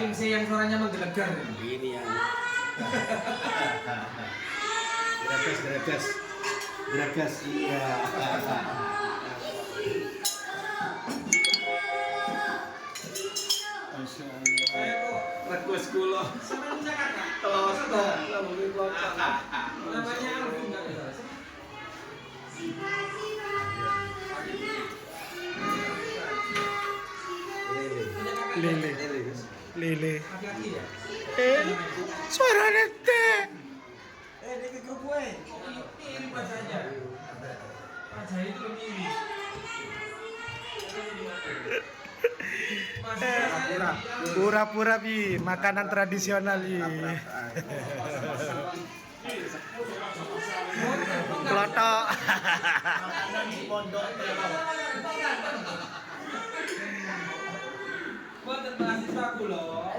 MC yang suaranya menggelegar. Ini yang Geragas, iya. Masya Allah. Request kula. Telos lalu namanya Alvin enggak bisa. Lele. Hati-hati ya. Suara nete. Ini ke grup gue. Ini bacanya. Baca itu ini. Pura-pura bi, makanan tradisional bi. Klotok. Buat mahasiswa aku loh.